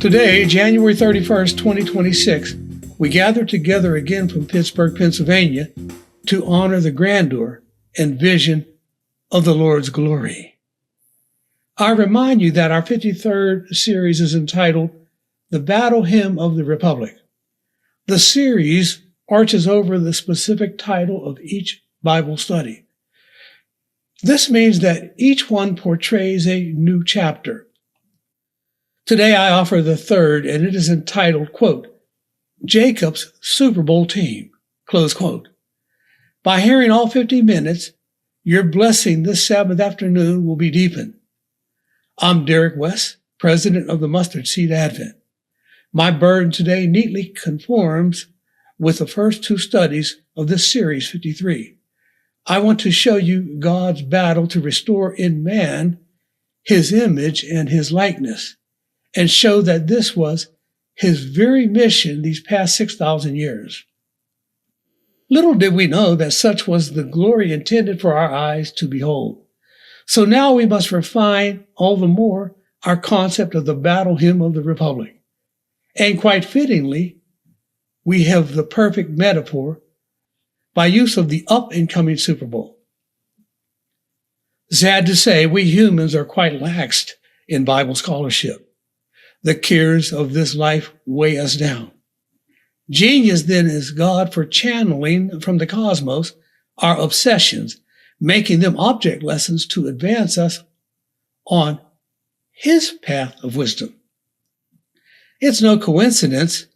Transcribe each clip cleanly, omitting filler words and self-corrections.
Today, January 31st, 2026, we gather together again from Pittsburgh, Pennsylvania, to honor the grandeur and vision of the Lord's glory. I remind you that our 53rd series is entitled The Battle Hymn of the Republic. The series arches over the specific title of each Bible study. This means that each one portrays a new chapter. Today I offer the third, and it is entitled, quote, Jacob's Superbowl Team, close quote. By hearing all 50 minutes, your blessing this Sabbath afternoon will be deepened. I'm Derek West, president of the Mustard Seed Advent. My burden today neatly conforms with the first two studies of this series 53. I want to show you God's battle to restore in man his image and his likeness, and show that this was his very mission these past 6,000 years. Little did we know that such was the glory intended for our eyes to behold. So now we must refine all the more our concept of the battle hymn of the Republic. And quite fittingly, we have the perfect metaphor by use of the up-and-coming Super Bowl. Sad to say, we humans are quite lax in Bible scholarship. The cares of this life weigh us down. Genius then is God for channeling from the cosmos our obsessions, making them object lessons to advance us on his path of wisdom. It's no coincidence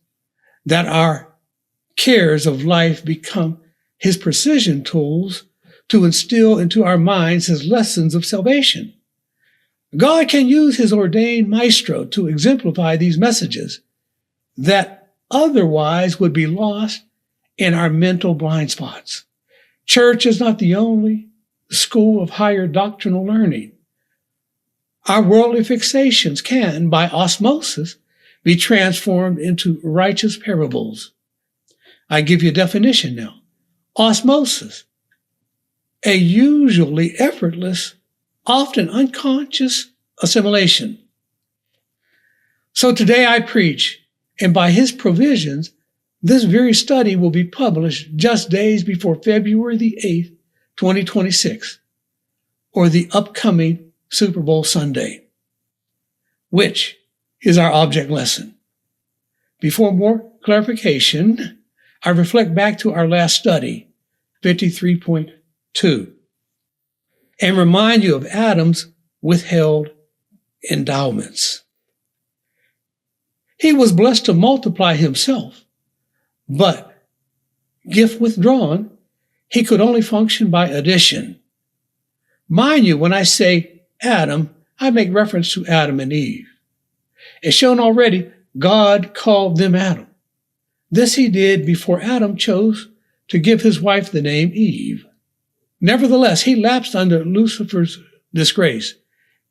that our cares of life become his precision tools to instill into our minds his lessons of salvation. God can use his ordained maestro to exemplify these messages that otherwise would be lost in our mental blind spots. Church is not the only school of higher doctrinal learning. Our worldly fixations can, by osmosis, be transformed into righteous parables. I give you a definition now. Osmosis, a usually effortless, often unconscious assimilation. So today I preach, and by his provisions, this very study will be published just days before February the 8th, 2026, or the upcoming Super Bowl Sunday, which is our object lesson. Before more clarification, I reflect back to our last study, 53.2. and remind you of Adam's withheld endowments. He was blessed to multiply himself, but gift withdrawn, he could only function by addition. Mind you, when I say Adam, I make reference to Adam and Eve. As shown already, God called them Adam. This he did before Adam chose to give his wife the name Eve. Nevertheless, he lapsed under Lucifer's disgrace,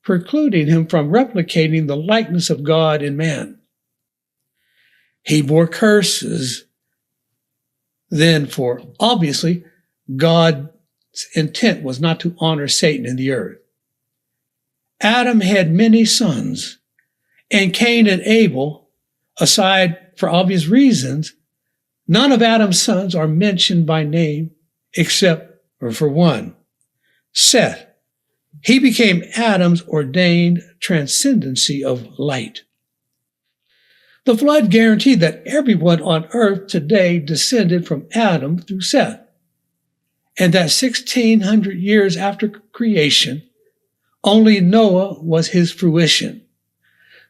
precluding him from replicating the likeness of God in man. He bore curses then, for obviously God's intent was not to honor Satan in the earth. Adam had many sons, and Cain and Abel, aside for obvious reasons, none of Adam's sons are mentioned by name except for one, Seth. He became Adam's ordained transcendency of light. The flood guaranteed that everyone on earth today descended from Adam through Seth, and that 1,600 years after creation, only Noah was his fruition.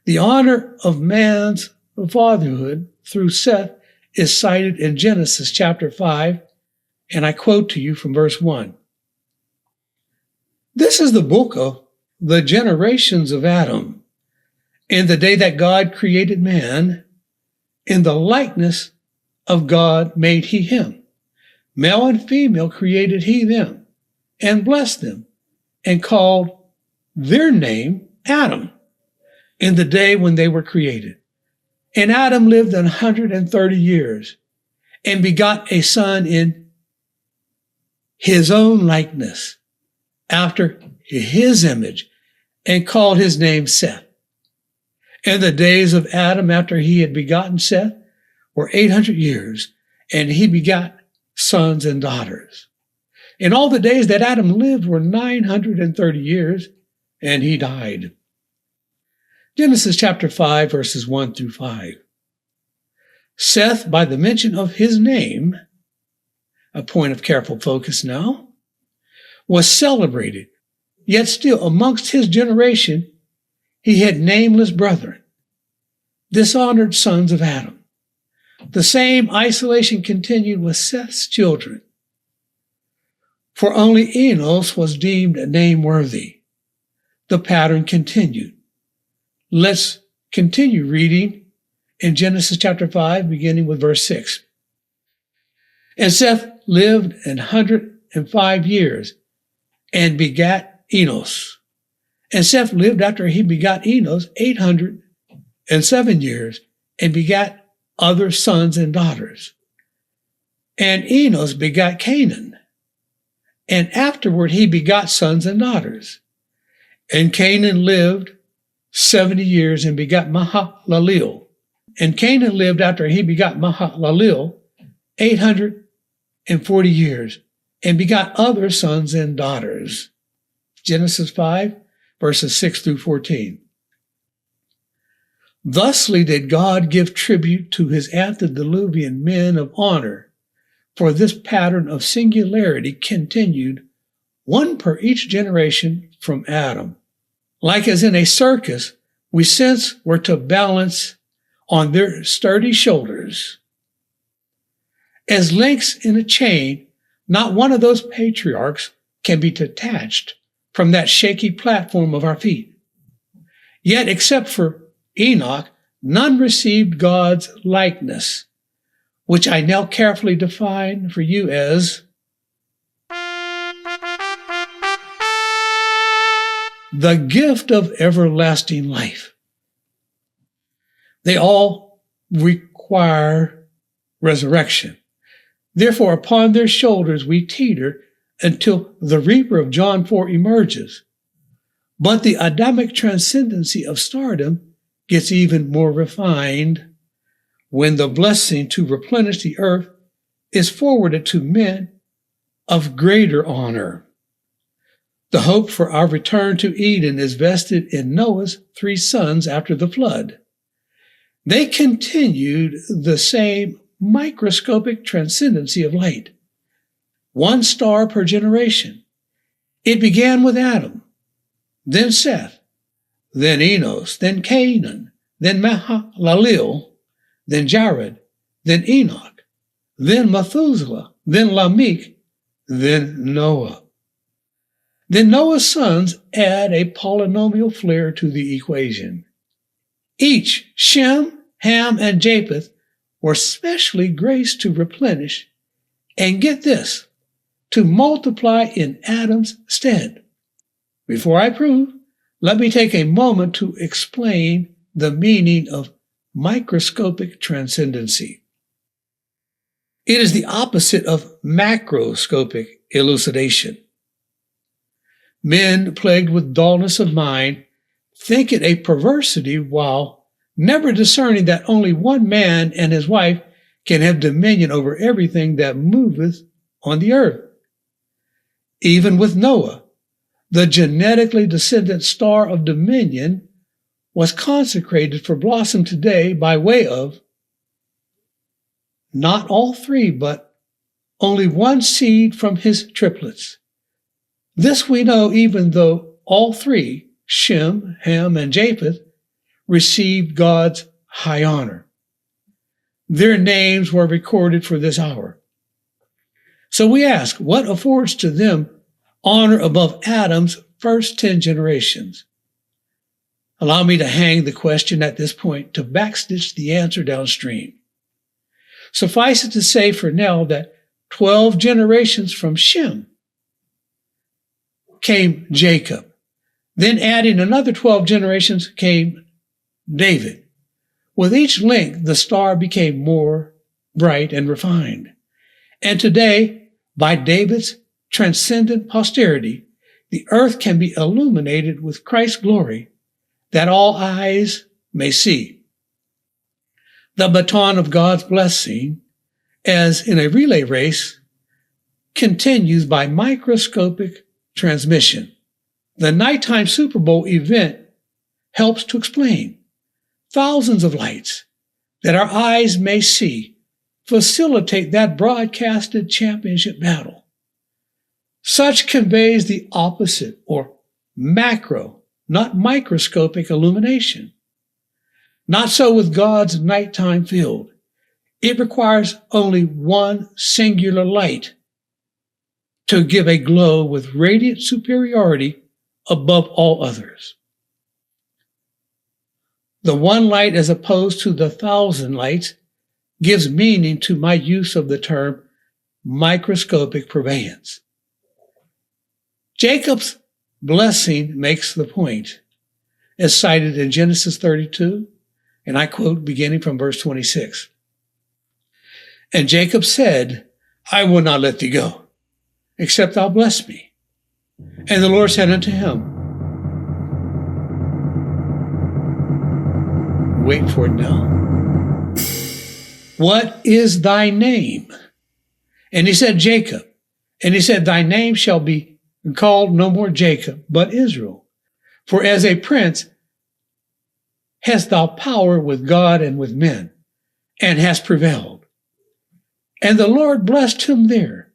The honor of man's fatherhood through Seth is cited in Genesis chapter 5, and I quote to you from verse 1. This is the book of the generations of Adam. In the day that God created man, in the likeness of God made he him. Male and female created he them, and blessed them, and called their name Adam, in the day when they were created. And Adam lived 130 years, and begot a son in his own likeness, after his image, and called his name Seth. And the days of Adam after he had begotten Seth were 800 years, and he begot sons and daughters. And all the days that Adam lived were 930 years, and he died. Genesis chapter 5, verses 1 through 5. Seth, by the mention of his name, a point of careful focus now, was celebrated, yet still amongst his generation he had nameless brethren, dishonored sons of Adam. The same isolation continued with Seth's children, for only Enos was deemed name-worthy. The pattern continued. Let's continue reading in Genesis chapter 5, beginning with verse 6. And Seth lived 105 years and begat Enos. And Seth lived after he begot Enos 807 years and begat other sons and daughters. And Enos begat Canaan. And afterward he begot sons and daughters. And Canaan lived 70 years and begot Mahalalel. And Canaan lived after he begot Mahalalel 840 years and begot other sons and daughters. Genesis 5, verses 6 through 14. Thusly did God give tribute to his antediluvian men of honor, for this pattern of singularity continued, one per each generation from Adam. Like as in a circus, we since were to balance on their sturdy shoulders. As links in a chain, not one of those patriarchs can be detached from that shaky platform of our feet. Yet, except for Enoch, none received God's likeness, which I now carefully define for you as the gift of everlasting life. They all require resurrection. Therefore, upon their shoulders we teeter until the reaper of John 4 emerges. But the Adamic transcendency of stardom gets even more refined when the blessing to replenish the earth is forwarded to men of greater honor. The hope for our return to Eden is vested in Noah's 3 sons after the flood. They continued the same microscopic transcendency of light, 1 star per generation. It began with Adam, then Seth, then Enos, then Canaan, then Mahalalel, then Jared, then Enoch, then Methuselah, then Lamech, then Noah. Then Noah's sons add a polynomial flair to the equation. Each, Shem, Ham, and Japheth, were specially graced to replenish, and get this, to multiply in Adam's stead. Before I prove, let me take a moment to explain the meaning of microscopic transcendency. It is the opposite of macroscopic elucidation. Men plagued with dullness of mind think it a perversity while never discerning that only one man and his wife can have dominion over everything that moveth on the earth. Even with Noah, the genetically descendant star of dominion was consecrated for blossom today by way of not all 3, but only 1 seed from his triplets. This we know even though all 3, Shem, Ham, and Japheth, received God's high honor. Their names were recorded for this hour. So we ask, what affords to them honor above Adam's first 10 generations? Allow me to hang the question at this point to backstitch the answer downstream. Suffice it to say for now that 12 generations from Shem came Jacob. Then adding another 12 generations came David. With each link, the star became more bright and refined. And today, by David's transcendent posterity, the earth can be illuminated with Christ's glory, that all eyes may see. The baton of God's blessing, as in a relay race, continues by microscopic transmission. The nighttime Superbowl event helps to explain thousands of lights that our eyes may see facilitate that broadcasted championship battle. Such conveys the opposite, or macro, not microscopic illumination. Not so with God's nighttime field. It requires only one singular light to give a glow with radiant superiority above all others. The one light, as opposed to the 1,000 lights, gives meaning to my use of the term microscopic purveyance. Jacob's blessing makes the point, as cited in Genesis 32, and I quote beginning from verse 26. And Jacob said, I will not let thee go, except thou bless me. And the Lord said unto him, wait for it now. What is thy name? And he said, Jacob. And he said, thy name shall be called no more Jacob, but Israel. For as a prince hast thou power with God and with men, and hast prevailed. And the Lord blessed him there.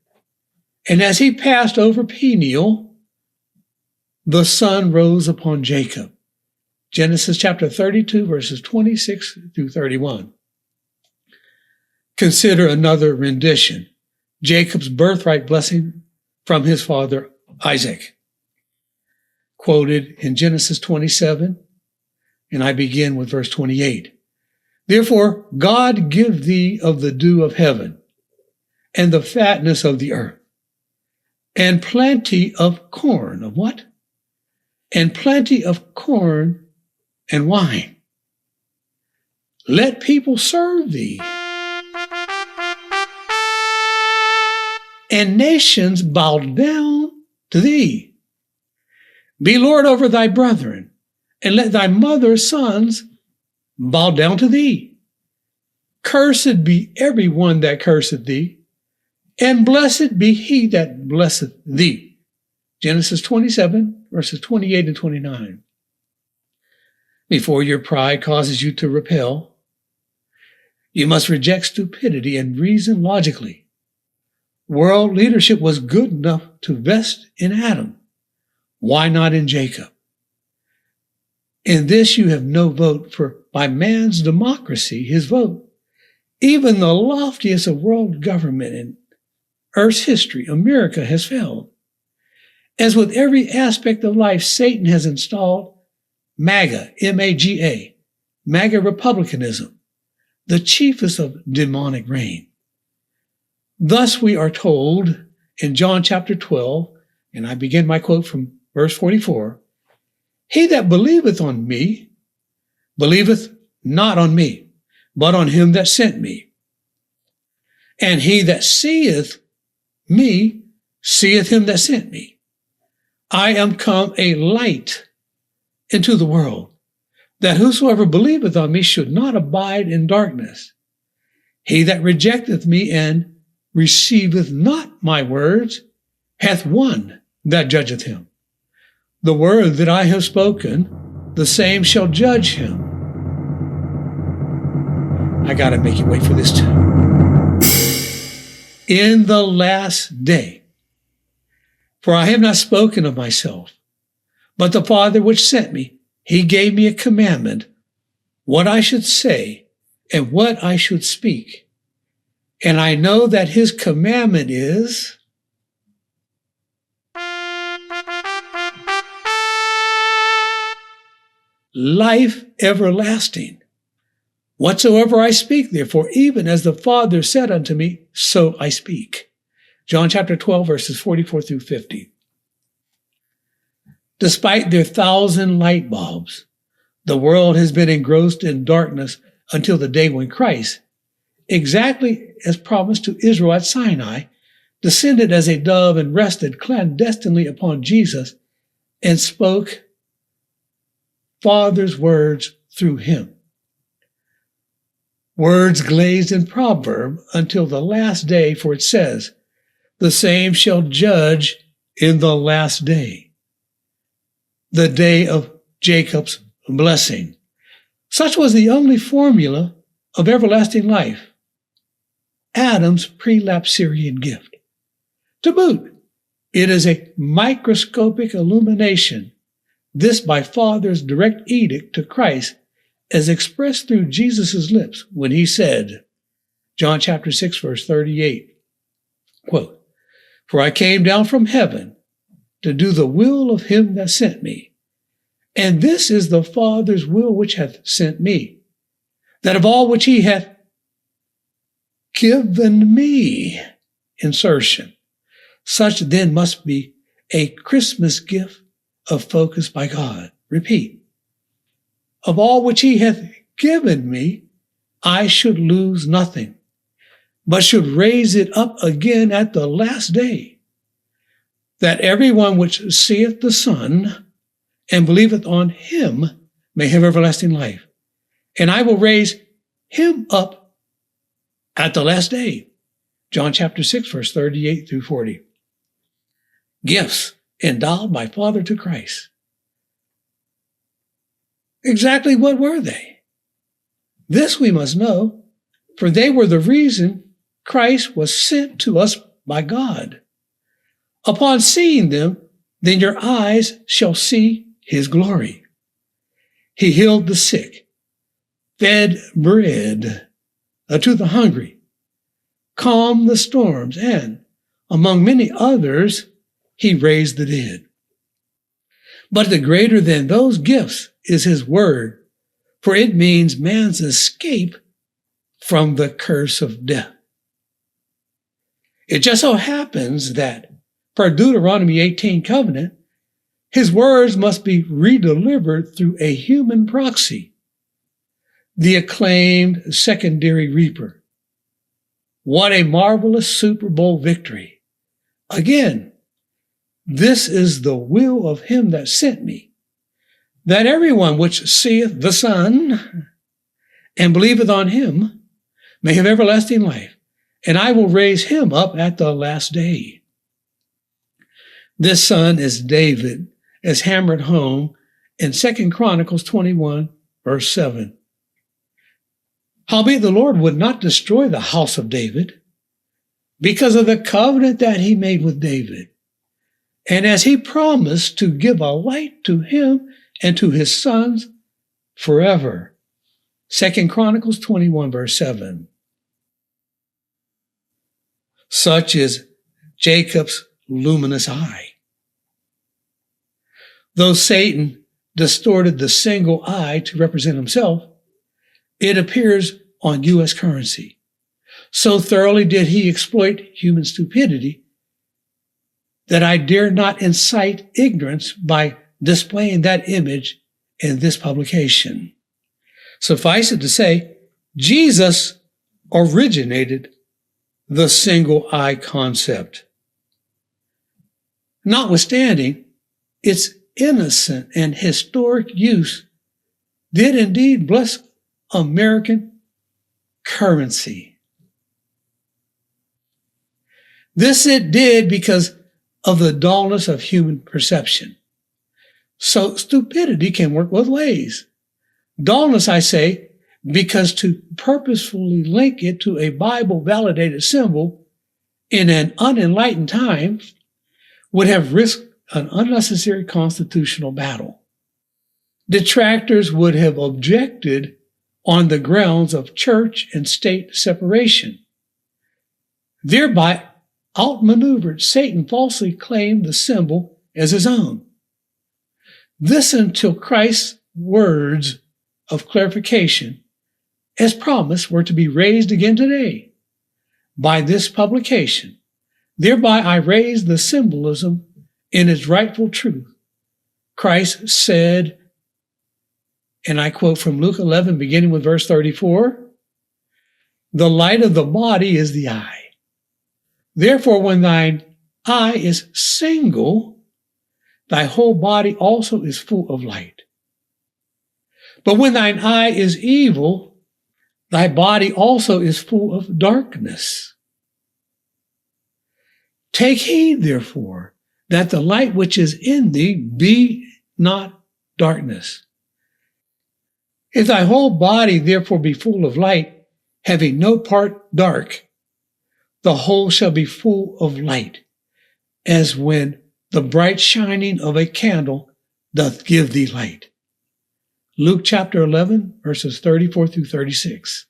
And as he passed over Peniel, the sun rose upon Jacob. Genesis chapter 32, verses 26 through 31. Consider another rendition, Jacob's birthright blessing from his father Isaac, quoted in Genesis 27, and I begin with verse 28. Therefore, God give thee of the dew of heaven, and the fatness of the earth, and plenty of corn. Of what? And plenty of corn and wine. Let people serve thee, and nations bow down to thee. Be Lord over thy brethren, and let thy mother's sons bow down to thee. Cursed be every one that curseth thee, and blessed be he that blesseth thee. Genesis 27, verses 28 and 29. Before your pride causes you to repel, you must reject stupidity and reason logically. World leadership was good enough to vest in Adam. Why not in Jacob? In this you have no vote, for by man's democracy, his vote, even the loftiest of world government in Earth's history, America, has failed. As with every aspect of life, Satan has installed MAGA, M-A-G-A, MAGA republicanism, the chiefest of demonic reign. Thus we are told in John chapter 12, and I begin my quote from verse 44, he that believeth on me, believeth not on me, but on him that sent me. And he that seeth me, seeth him that sent me. I am come a light into the world, that whosoever believeth on me should not abide in darkness. He that rejecteth me and receiveth not my words hath one that judgeth him. The word that I have spoken, the same shall judge him. I got to make you wait for this too. In the last day, for I have not spoken of myself, but the Father which sent me, he gave me a commandment, what I should say and what I should speak. And I know that his commandment is, life everlasting. Whatsoever I speak, therefore, even as the Father said unto me, so I speak. John chapter 12, verses 44 through 50. Despite their 1,000 light bulbs, the world has been engrossed in darkness until the day when Christ, exactly as promised to Israel at Sinai, descended as a dove and rested clandestinely upon Jesus and spoke Father's words through him. Words glazed in proverb until the last day, for it says, the same shall judge in the last day, the day of Jacob's blessing. Such was the only formula of everlasting life, Adam's prelapsarian gift. To boot, it is a microscopic illumination, this by Father's direct edict to Christ, as expressed through Jesus' lips when he said, John chapter 6, verse 38, quote, for I came down from heaven to do the will of him that sent me. And this is the Father's will which hath sent me, that of all which he hath given me, insertion, such then must be a Christmas gift of focus by God. Repeat. Of all which he hath given me, I should lose nothing, but should raise it up again at the last day, that everyone which seeth the Son and believeth on him may have everlasting life. And I will raise him up at the last day. John chapter 6, verse 38 through 40. Gifts endowed by Father to Christ. Exactly what were they? This we must know, for they were the reason Christ was sent to us by God. Upon seeing them, then your eyes shall see his glory. He healed the sick, fed bread to the hungry, calmed the storms, and, among many others, he raised the dead. But the greater than those gifts is his word, for it means man's escape from the curse of death. It just so happens that, per Deuteronomy 18 covenant, his words must be redelivered through a human proxy, the acclaimed secondary reaper. What a marvelous Superbowl victory. Again, this is the will of him that sent me, that everyone which seeth the Son and believeth on him may have everlasting life, and I will raise him up at the last day. This Son is David, as hammered home in 2 Chronicles 21, verse 7. Howbeit the Lord would not destroy the house of David because of the covenant that he made with David, and as he promised to give a light to him and to his sons forever. 2 Chronicles 21, verse 7. Such is Jacob's luminous eye. Though Satan distorted the single eye to represent himself, it appears on U.S. currency. So thoroughly did he exploit human stupidity that I dare not incite ignorance by displaying that image in this publication. Suffice it to say, Jesus originated the single eye concept. Notwithstanding, its innocent and historic use did indeed bless American currency. This it did because of the dullness of human perception. So stupidity can work both ways. Dullness, I say, because to purposefully link it to a Bible-validated symbol in an unenlightened time would have risked an unnecessary constitutional battle. Detractors would have objected on the grounds of church and state separation. Thereby outmaneuvered, Satan falsely claimed the symbol as his own. This until Christ's words of clarification, as promised, were to be raised again today. By this publication, thereby I raise the symbolism in its rightful truth. Christ said, and I quote from Luke 11, beginning with verse 34, the light of the body is the eye. Therefore, when thine eye is single, thy whole body also is full of light. But when thine eye is evil, thy body also is full of darkness. Take heed, therefore, that the light which is in thee be not darkness. If thy whole body therefore be full of light, having no part dark, the whole shall be full of light, as when the bright shining of a candle doth give thee light. Luke chapter 11, verses 34 through 36.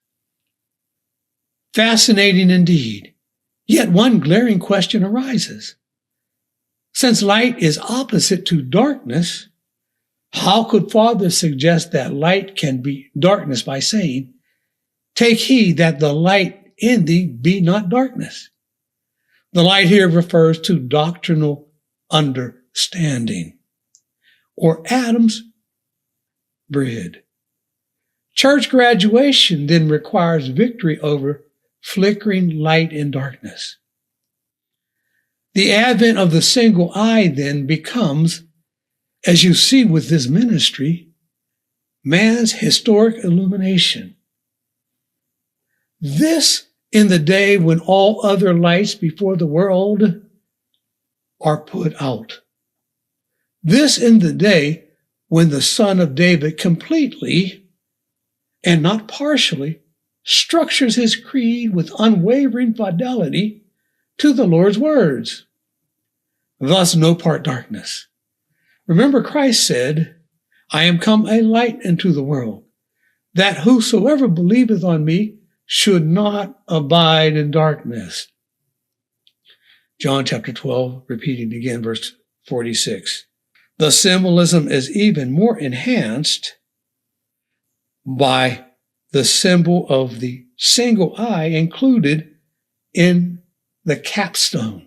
Fascinating indeed. Yet one glaring question arises. Since light is opposite to darkness, how could Father suggest that light can be darkness by saying, take heed that the light in thee be not darkness? The light here refers to doctrinal understanding, or Adam's bread. Church graduation then requires victory over flickering light and darkness. The advent of the single eye then becomes, as you see with this ministry, man's historic illumination. This in the day when all other lights before the world are put out. This in the day when the Son of David completely, and not partially, structures his creed with unwavering fidelity to the Lord's words. Thus no part darkness. Remember, Christ said, I am come a light into the world, that whosoever believeth on me should not abide in darkness. John chapter 12, repeating again, verse 46. The symbolism is even more enhanced by the symbol of the single eye included in the capstone.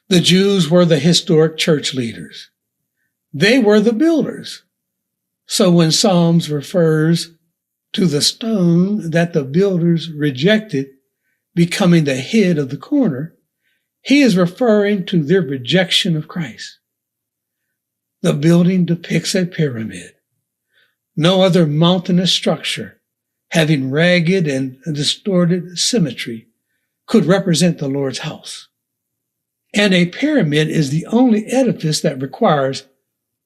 The Jews were the historic church leaders. They were the builders. So when Psalms refers to the stone that the builders rejected becoming the head of the corner, he is referring to their rejection of Christ. The building depicts a pyramid. No other mountainous structure, having ragged and distorted symmetry, could represent the Lord's house. And a pyramid is the only edifice that requires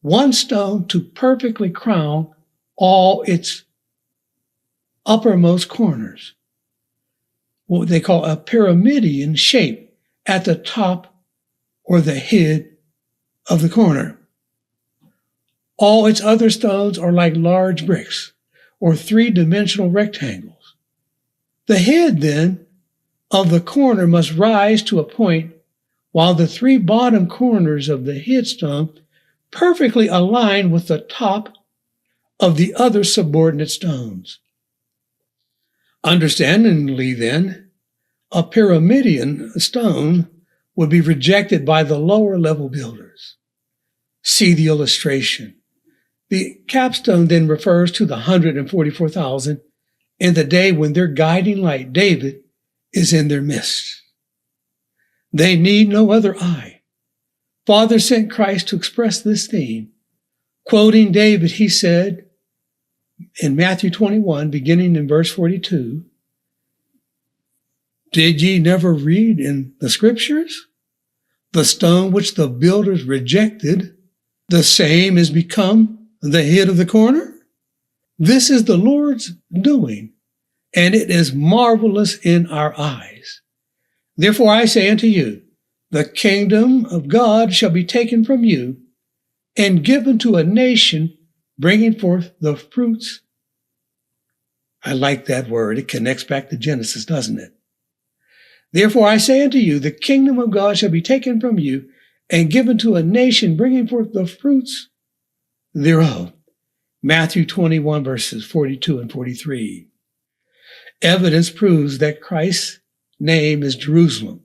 one stone to perfectly crown all its uppermost corners, what they call a pyramidion shape at the top or the head of the corner. All its other stones are like large bricks or three-dimensional rectangles. The head, then, of the corner must rise to a point while the three bottom corners of the headstone perfectly align with the top of the other subordinate stones. Understandingly, then, a pyramidion stone would be rejected by the lower level builders. See the illustration. The capstone then refers to the 144,000 in the day when their guiding light, David, is in their midst. They need no other eye. Father sent Christ to express this theme. Quoting David, he said in Matthew 21, beginning in verse 42, did ye never read in the scriptures? The stone which the builders rejected, the same is become the head of the corner? This is the Lord's doing, and it is marvelous in our eyes. Therefore I say unto you, the kingdom of God shall be taken from you and given to a nation bringing forth the fruits. I like that word. It connects back to Genesis, doesn't it? Therefore I say unto you, the kingdom of God shall be taken from you and given to a nation bringing forth the fruits thereof. Matthew 21, verses 42 and 43. Evidence proves that Christ's name is Jerusalem.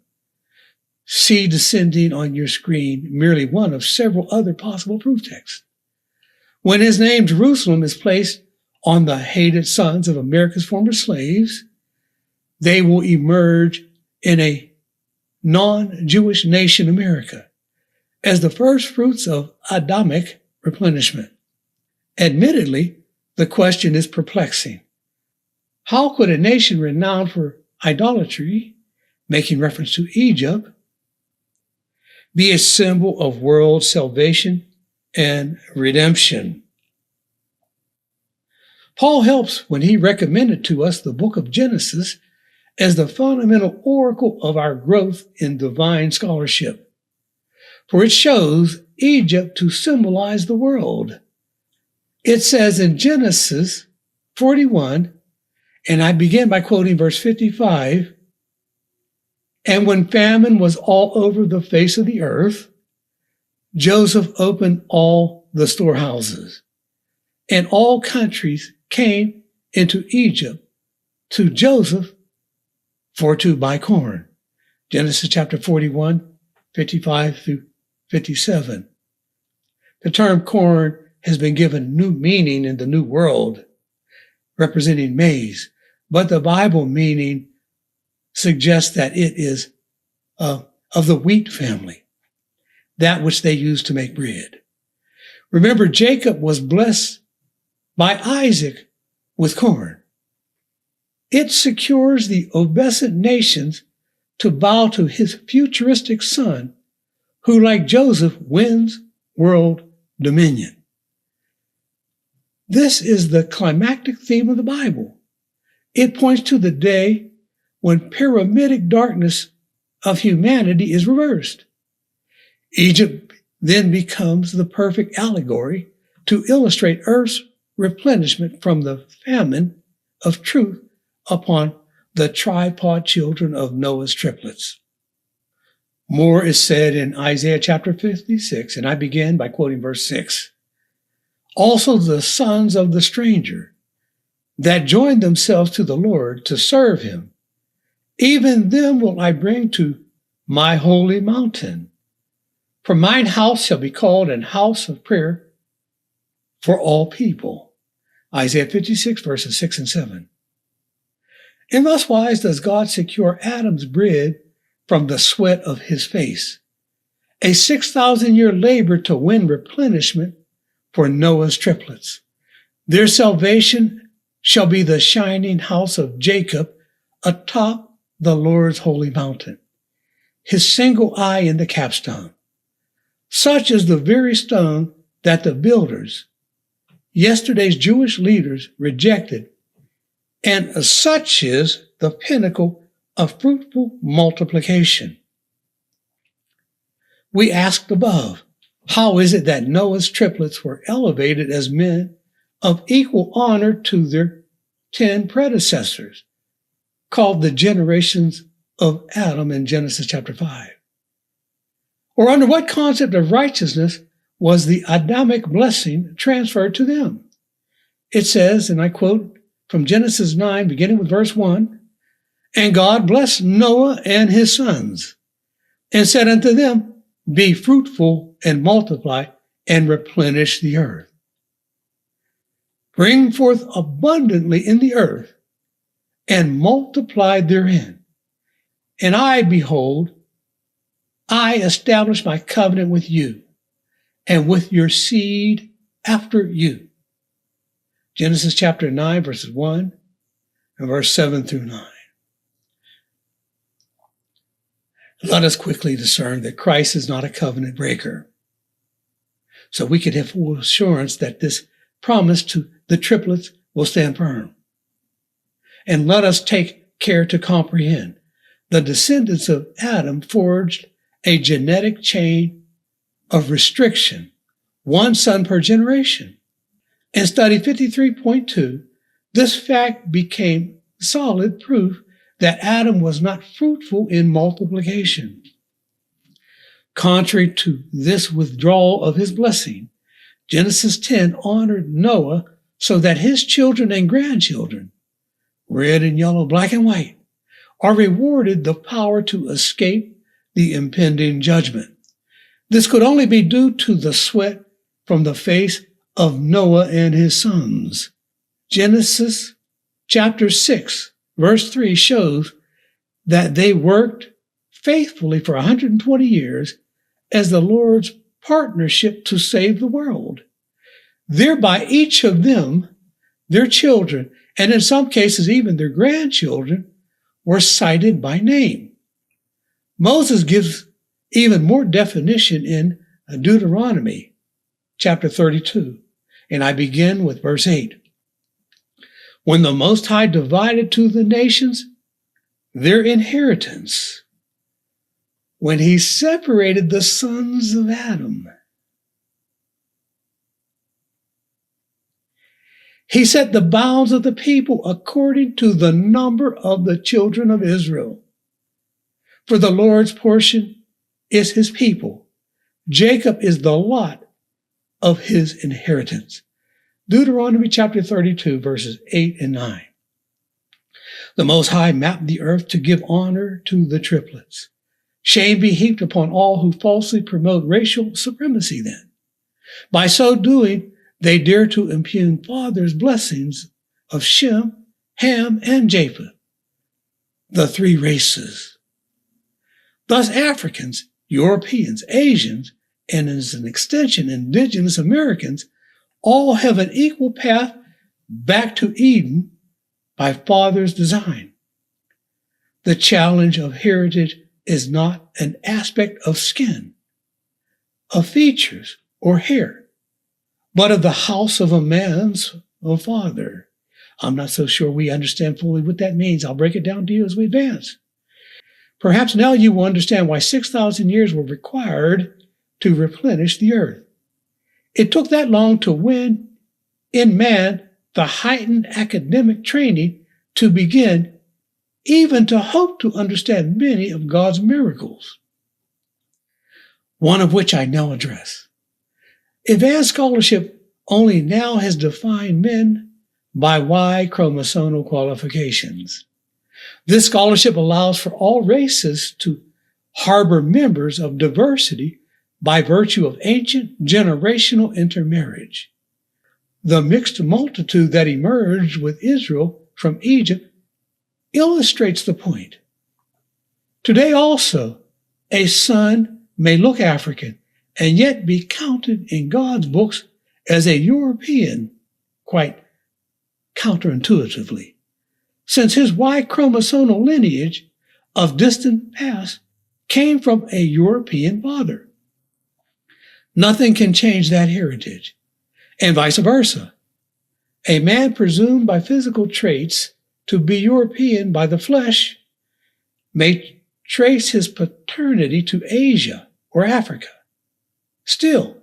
See descending on your screen merely one of several other possible proof texts. When his name Jerusalem is placed on the hated sons of America's former slaves, they will emerge in a non-Jewish nation America as the first fruits of Adamic replenishment. Admittedly, The question is perplexing. How could a nation renowned for idolatry, making reference to Egypt, be a symbol of world salvation and redemption? Paul helps when he recommended to us the book of Genesis as the fundamental oracle of our growth in divine scholarship, for it shows Egypt to symbolize the world. It says in Genesis 41, and I begin by quoting verse 55, "And when famine was all over the face of the earth, Joseph opened all the storehouses, and all countries came into Egypt to Joseph for to buy corn." Genesis chapter 41, 55 through 57. The term corn has been given new meaning in the New World, representing maize, but the Bible meaning suggests that it is of the wheat family, that which they use to make bread. Remember, Jacob was blessed by Isaac with corn. It secures the obedient nations to bow to his futuristic son, who, like Joseph, wins world dominion. This is the climactic theme of the Bible. It points to the day when pyramidic darkness of humanity is reversed. Egypt then becomes the perfect allegory to illustrate earth's replenishment from the famine of truth upon the tripod children of Noah's triplets. More is said in Isaiah chapter 56, and I begin by quoting verse 6. "Also the sons of the stranger that join themselves to the Lord to serve him, even them will I bring to my holy mountain. For mine house shall be called an house of prayer for all people." Isaiah 56, verses 6 and 7. In thus wise does God secure Adam's bread from the sweat of his face, a 6,000-year labor to win replenishment for Noah's triplets. Their salvation shall be the shining house of Jacob atop the Lord's holy mountain, his single eye in the capstone. Such is the very stone that the builders, yesterday's Jewish leaders, rejected, and such is the pinnacle of fruitful multiplication. We asked above, how is it that Noah's triplets were elevated as men of equal honor to their 10 predecessors, called the generations of Adam in Genesis chapter 5? Or under what concept of righteousness was the Adamic blessing transferred to them? It says, and I quote from Genesis 9, beginning with verse 1, "And God blessed Noah and his sons, and said unto them, Be fruitful and multiply and replenish the earth. Bring forth abundantly in the earth and multiply therein. And I, behold, I establish my covenant with you and with your seed after you." Genesis chapter 9, verses 1 and verse 7 through 9. Let us quickly discern that Christ is not a covenant breaker, so we can have full assurance that this promise to the triplets will stand firm. And let us take care to comprehend the descendants of Adam forged a genetic chain of restriction, one son per generation. In study 53.2, this fact became solid proof that Adam was not fruitful in multiplication. Contrary to this withdrawal of his blessing, Genesis 10 honored Noah so that his children and grandchildren, red and yellow, black and white, are rewarded the power to escape the impending judgment. This could only be due to the sweat from the face of Noah and his sons. Genesis chapter 6, verse 3 shows that they worked faithfully for 120 years as the Lord's partnership to save the world. Thereby each of them their children, and in some cases even their grandchildren, were cited by name. Moses gives even more definition in Deuteronomy chapter 32, and I begin with verse 8. When the Most High divided to the nations their inheritance, when he separated the sons of Adam, he set the bounds of the people according to the number of the children of Israel. For the Lord's portion is his people. Jacob is the lot of his inheritance. Deuteronomy chapter 32, verses 8 and 9. The Most High mapped the earth to give honor to the triplets. Shame be heaped upon all who falsely promote racial supremacy then. By so doing, they dare to impugn Father's blessings of Shem, Ham, and Japheth, the three races. Thus Africans, Europeans, Asians, and as an extension, indigenous Americans, all have an equal path back to Eden by Father's design. The challenge of heritage is not an aspect of skin, of features, or hair, but of the house of a man's father. I'm not so sure we understand fully what that means. I'll break it down to you as we advance. Perhaps now you will understand why 6,000 years were required to replenish the earth. It took that long to win in man the heightened academic training to begin, even to hope to understand many of God's miracles, one of which I now address. Advanced scholarship only now has defined men by Y chromosomal qualifications. This scholarship allows for all races to harbor members of diversity by virtue of ancient generational intermarriage. The mixed multitude that emerged with Israel from Egypt illustrates the point. Today also, a son may look African and yet be counted in God's books as a European, quite counterintuitively, since his Y chromosomal lineage of distant past came from a European father. Nothing can change that heritage, and vice versa. A man presumed by physical traits to be European by the flesh may trace his paternity to Asia or Africa. Still,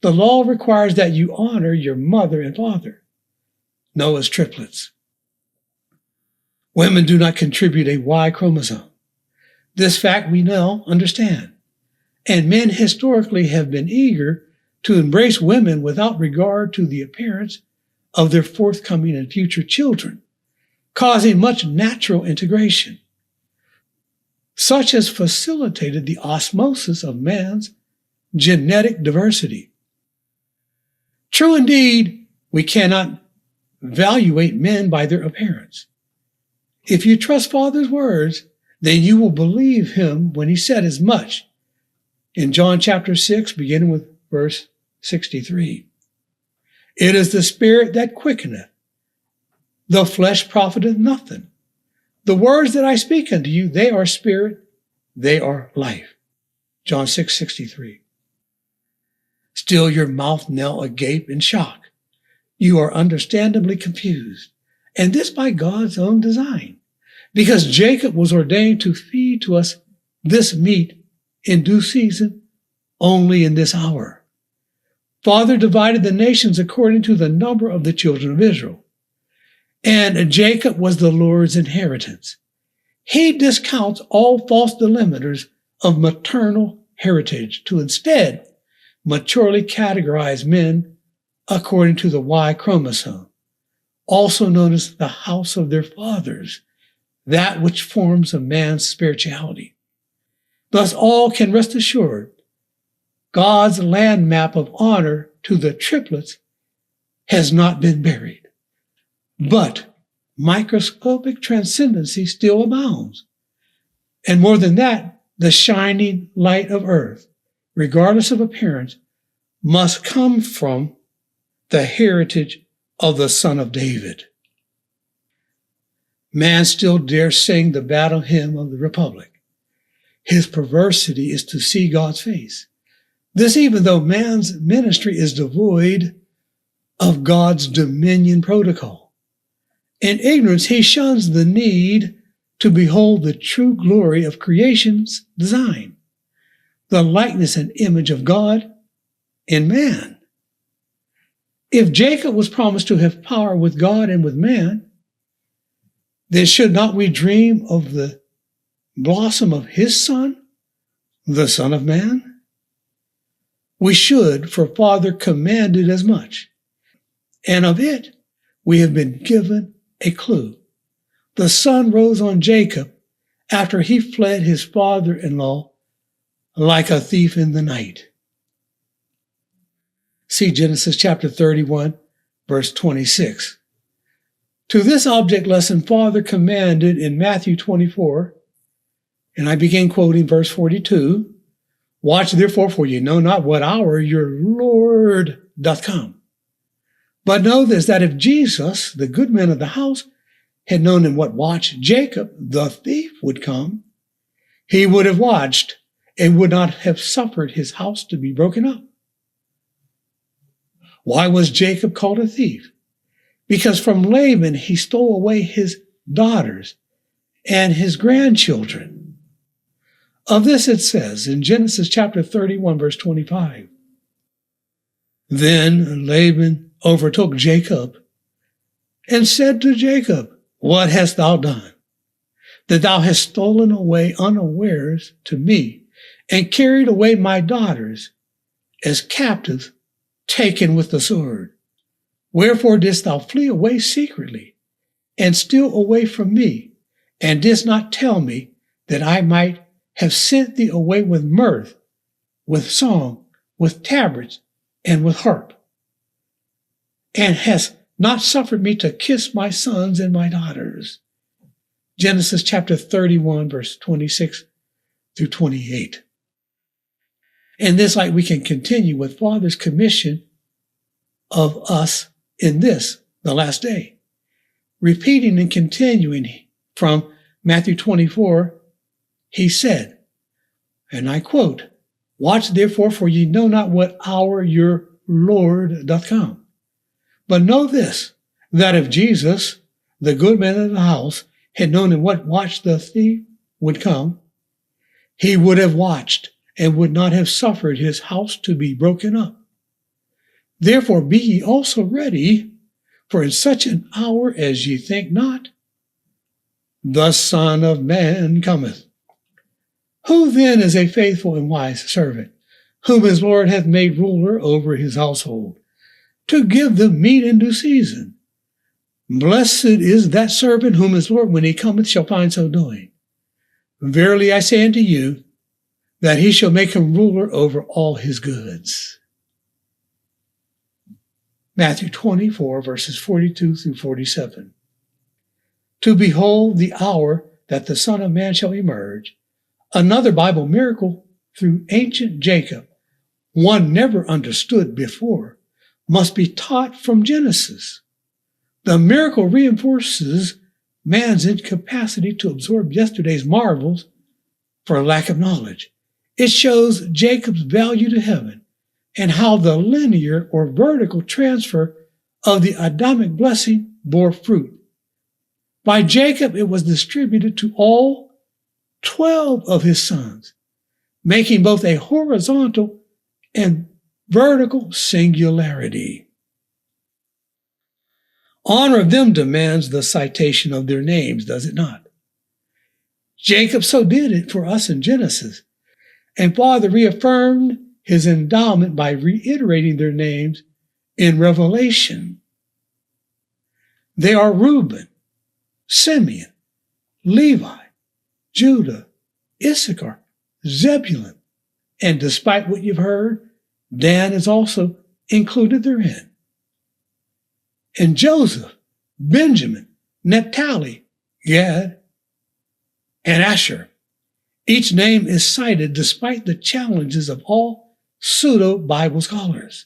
the law requires that you honor your mother and father, Noah's triplets. Women do not contribute a Y chromosome. This fact we now understand. And men historically have been eager to embrace women without regard to the appearance of their forthcoming and future children, causing much natural integration. Such has facilitated the osmosis of man's genetic diversity. True indeed, we cannot evaluate men by their appearance. If you trust Father's words, then you will believe him when he said as much in John chapter 6, beginning with verse 63. It is the Spirit that quickeneth, the flesh profiteth nothing. The words that I speak unto you, they are spirit, they are life. John 6:63. Still your mouth now agape in shock. You are understandably confused, and this by God's own design, because Jacob was ordained to feed to us this meat in due season, only in this hour. Father divided the nations according to the number of the children of Israel, and Jacob was the Lord's inheritance. He discounts all false delimiters of maternal heritage to instead maturely categorize men according to the Y chromosome, also known as the house of their fathers, that which forms a man's spirituality. Thus all can rest assured God's land map of honor to the triplets has not been buried. But microscopic transcendency still abounds. And more than that, the shining light of earth, regardless of appearance, must come from the heritage of the Son of David. Man still dares sing the battle hymn of the Republic. His perversity is to see God's face. This even though man's ministry is devoid of God's dominion protocol. In ignorance, he shuns the need to behold the true glory of creation's design, the likeness and image of God in man. If Jacob was promised to have power with God and with man, then should not we dream of the blossom of his son, the Son of Man? We should, for Father commanded as much, and of it we have been given a clue. The sun rose on Jacob after he fled his father-in-law like a thief in the night. See Genesis chapter 31, verse 26. To this object lesson, Father commanded in Matthew 24, and I begin quoting verse 42, "Watch therefore, for you know not what hour your Lord doth come. But know this, that if Jesus, the good man of the house, had known in what watch Jacob, the thief, would come, he would have watched and would not have suffered his house to be broken up." Why was Jacob called a thief? Because from Laban he stole away his daughters and his grandchildren. Of this it says in Genesis chapter 31, verse 25, "Then Laban overtook Jacob and said to Jacob, What hast thou done? That thou hast stolen away unawares to me, and carried away my daughters as captives taken with the sword. Wherefore didst thou flee away secretly, and steal away from me, and didst not tell me that I might have sent thee away with mirth, with song, with tabrets, and with harp, and hast not suffered me to kiss my sons and my daughters." Genesis chapter 31, verse 26 through 28. In this light, we can continue with Father's commission of us in this, the last day. Repeating and continuing from Matthew 24, he said, and I quote, "Watch therefore, for ye know not what hour your Lord doth come. But know this, that if Jesus, the good man of the house, had known in what watch the thief would come, he would have watched and would not have suffered his house to be broken up. Therefore be ye also ready, for in such an hour as ye think not, the Son of Man cometh. Who then is a faithful and wise servant, whom his Lord hath made ruler over his household, to give them meat in due season? Blessed is that servant whom his Lord, when he cometh, shall find so doing. Verily I say unto you, that he shall make him ruler over all his goods." Matthew 24, verses 42 through 47. To behold the hour that the Son of Man shall emerge, another Bible miracle through ancient Jacob, one never understood before, must be taught from Genesis. The miracle reinforces man's incapacity to absorb yesterday's marvels for lack of knowledge. It shows Jacob's value to heaven and how the linear or vertical transfer of the Adamic blessing bore fruit. By Jacob, it was distributed to all 12 of his sons, making both a horizontal and vertical singularity. Honor of them demands the citation of their names, does it not? Jacob so did it for us in Genesis, and Father reaffirmed his endowment by reiterating their names in Revelation. They are Reuben, Simeon, Levi, Judah, Issachar, Zebulun, and despite what you've heard, Dan is also included therein. And Joseph, Benjamin, Naphtali, Gad, and Asher. Each name is cited despite the challenges of all pseudo-Bible scholars.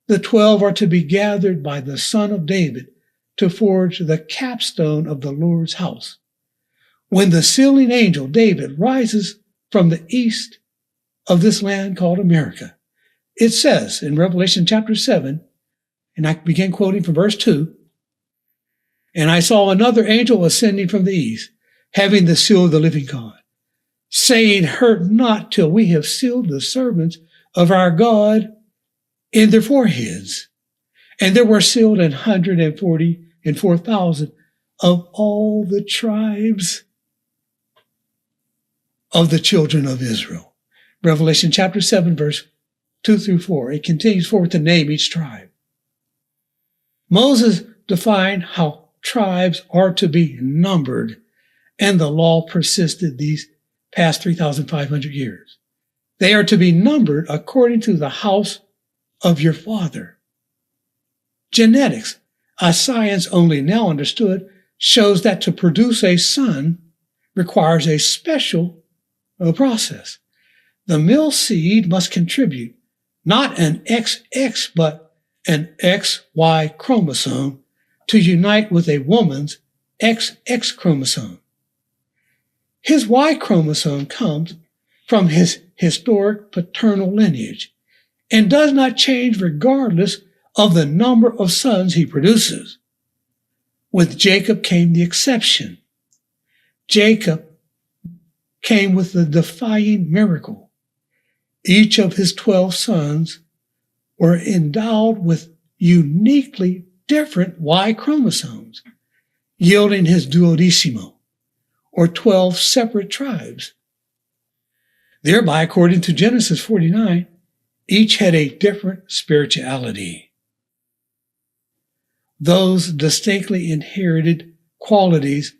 The 12 are to be gathered by the son of David to forge the capstone of the Lord's house. When the sealing angel David rises from the east of this land called America, it says in Revelation chapter 7, and I begin quoting from verse 2, "And I saw another angel ascending from the east, having the seal of the living God, saying, Hurt not till we have sealed the servants of our God in their foreheads. And there were sealed 144,000 of all the tribes of the children of Israel." Revelation chapter 7, verse 2 through 4. It continues forward to name each tribe. Moses defined how tribes are to be numbered, and the law persisted these past 3,500 years. They are to be numbered according to the house of your father. Genetics, a science only now understood, shows that to produce a son requires a special process. The male seed must contribute not an XX but an XY chromosome to unite with a woman's XX chromosome. His Y chromosome comes from his historic paternal lineage and does not change regardless of the number of sons he produces. With Jacob came the exception. Jacob came with the defying miracle. Each of his 12 sons were endowed with uniquely different Y chromosomes, yielding his duodecimo, or 12 separate tribes. Thereby, according to Genesis 49, each had a different spirituality. Those distinctly inherited qualities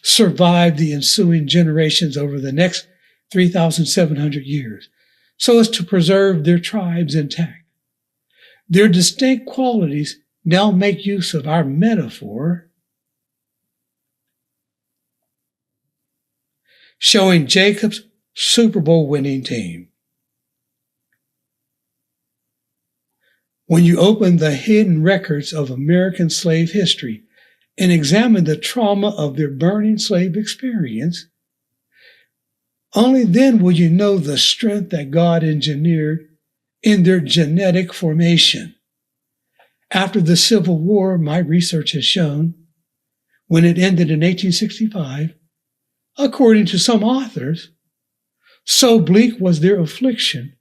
survived the ensuing generations over the next 3,700 years, so as to preserve their tribes intact. Their distinct qualities now make use of our metaphor, showing Jacob's Superbowl winning team. When you open the hidden records of American slave history and examine the trauma of their burning slave experience, only then will you know the strength that God engineered in their genetic formation. After the Civil War, my research has shown, when it ended in 1865, according to some authors, so bleak was their affliction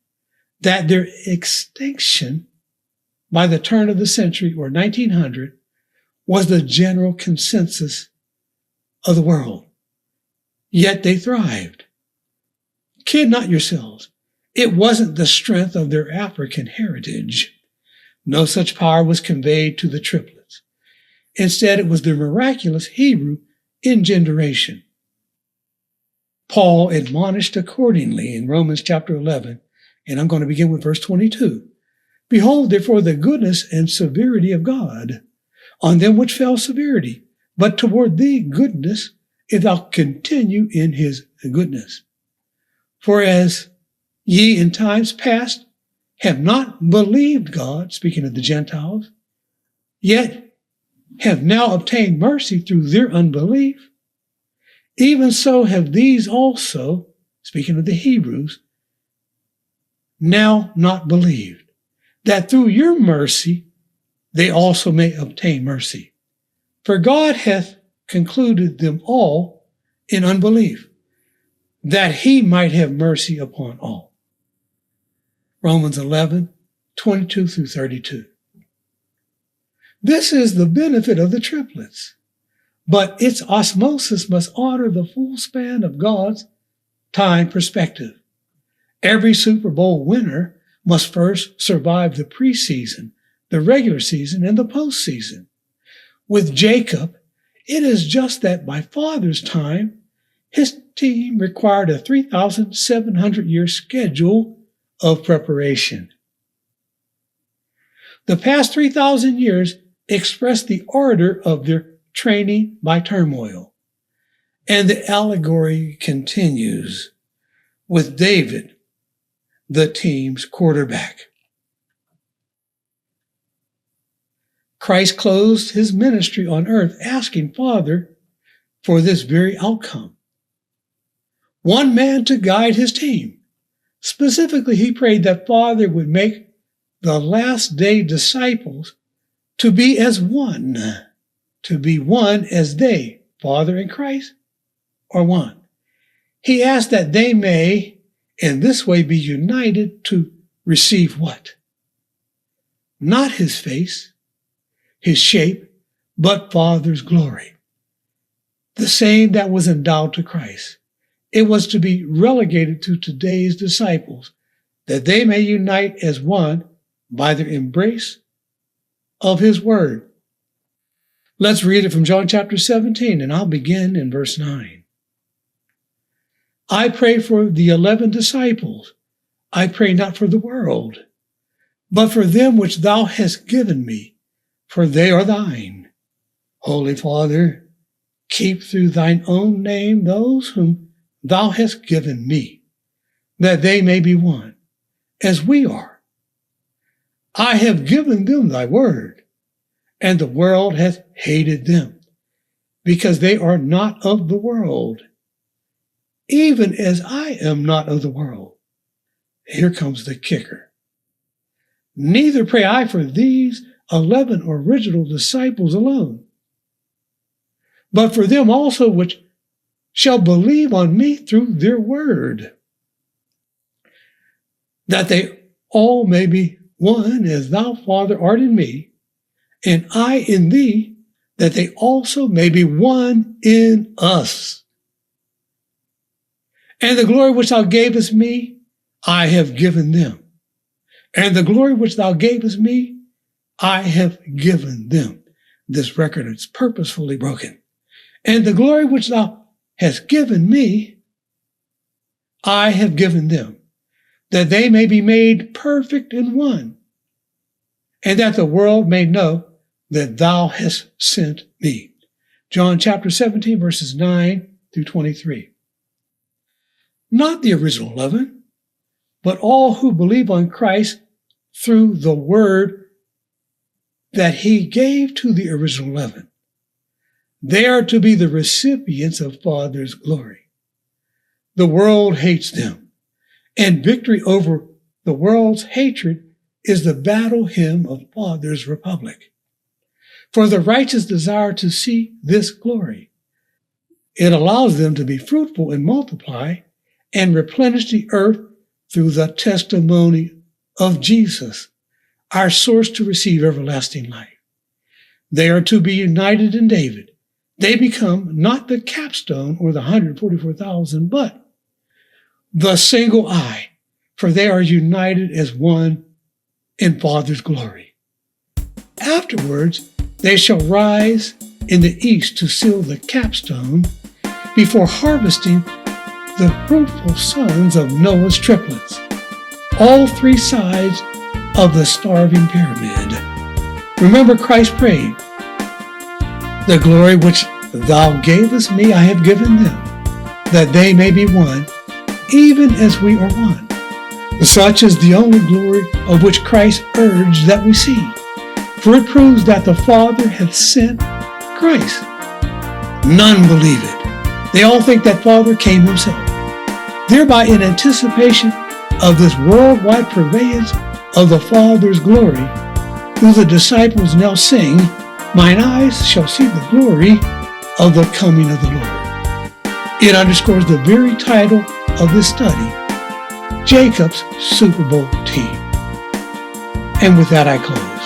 that their extinction by the turn of the century, or 1900, was the general consensus of the world. Yet they thrived. Kid not yourselves. It wasn't the strength of their African heritage. No such power was conveyed to the triplets. Instead, it was their miraculous Hebrew engenderation. Paul admonished accordingly in Romans chapter 11, and I'm going to begin with verse 22. Behold, therefore, the goodness and severity of God on them which fell severity, but toward thee goodness, if thou continue in his goodness. For as ye in times past have not believed God, speaking of the Gentiles, yet have now obtained mercy through their unbelief, even so have these also, speaking of the Hebrews, now not believed, that through your mercy they also may obtain mercy. For God hath concluded them all in unbelief, that he might have mercy upon all. Romans 11, 22 through 32. This is the benefit of the triplets, but its osmosis must honor the full span of God's time perspective. Every Super Bowl winner must first survive the preseason, the regular season, and the postseason. With Jacob, it is just that by father's time, his team required a 3,700-year schedule of preparation. The past 3,000 years express the ardor of their training by turmoil. And the allegory continues with David, the team's quarterback. Christ closed his ministry on earth asking Father for this very outcome. One man to guide his team. Specifically, he prayed that Father would make the last day disciples to be as one as they, Father and Christ, are one. He asked that they may, in this way, be united to receive what? Not his face, his shape, but Father's glory. The same that was endowed to Christ. It was to be relegated to today's disciples, that they may unite as one by their embrace of his word. Let's read it from John chapter 17, and I'll begin in verse 9. I pray for the 11 disciples. I pray not for the world, but for them which thou hast given me, for they are thine. Holy Father, keep through thine own name those whom thou hast given me, that they may be one, as we are. I have given them thy word, and the world hath hated them, because they are not of the world, even as I am not of the world. Here comes the kicker. Neither pray I for these 11 original disciples alone, but for them also which shall believe on me through their word, that they all may be one as thou, Father, art in me, and I in thee, that they also may be one in us. And the glory which thou gavest me, I have given them. And the glory which thou gavest me, I have given them. This record is purposefully broken. And the glory which thou hast given me, I have given them, that they may be made perfect in one, and that the world may know that thou hast sent me. John chapter 17, verses 9 through 23. Not the original 11, but all who believe on Christ through the word that he gave to the original 11. They are to be the recipients of Father's glory. The world hates them, and victory over the world's hatred is the battle hymn of Father's republic. For the righteous desire to see this glory. It allows them to be fruitful and multiply and replenish the earth through the testimony of Jesus, our source to receive everlasting life. They are to be united in David. They become not the capstone or the 144,000, but the single eye, for they are united as one in Father's glory. Afterwards, they shall rise in the east to seal the capstone before harvesting the fruitful sons of Noah's triplets, all three sides of the starving pyramid. Remember, Christ prayed, the glory which thou gavest me I have given them, that they may be one, even as we are one. Such is the only glory of which Christ urged that we see, for it proves that the Father hath sent Christ. None believe it. They all think that Father came himself, thereby in anticipation of this worldwide purveyance of the Father's glory, who the disciples now sing, mine eyes shall see the glory of the coming of the Lord. It underscores the very title of this study, Jacob's Superbowl team. And with that I close.